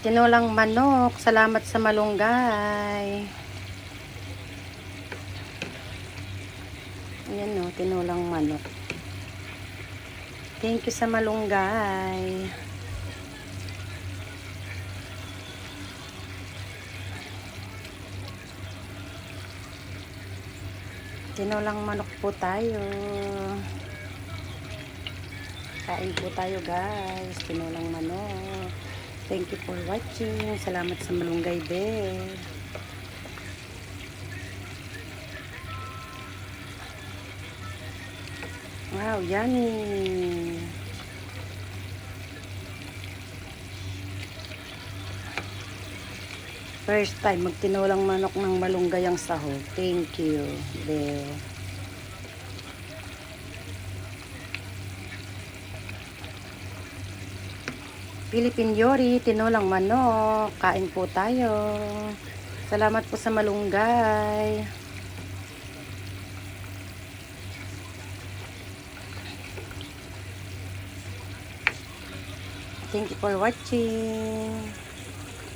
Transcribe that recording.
Tinolang manok. Salamat sa malunggay. Ayan o, tinolang manok. Thank you sa malunggay. Tinolang manok po tayo. Kain po tayo guys. Tinolang manok. Thank you for watching. Salamat sa malunggay din. Wow, yummy. First time magtinolang manok ng malunggay ang sahog. Thank you. Be. Philippine Yori, tinolang manok. Kain po tayo. Salamat po sa malunggay. Thank you for watching.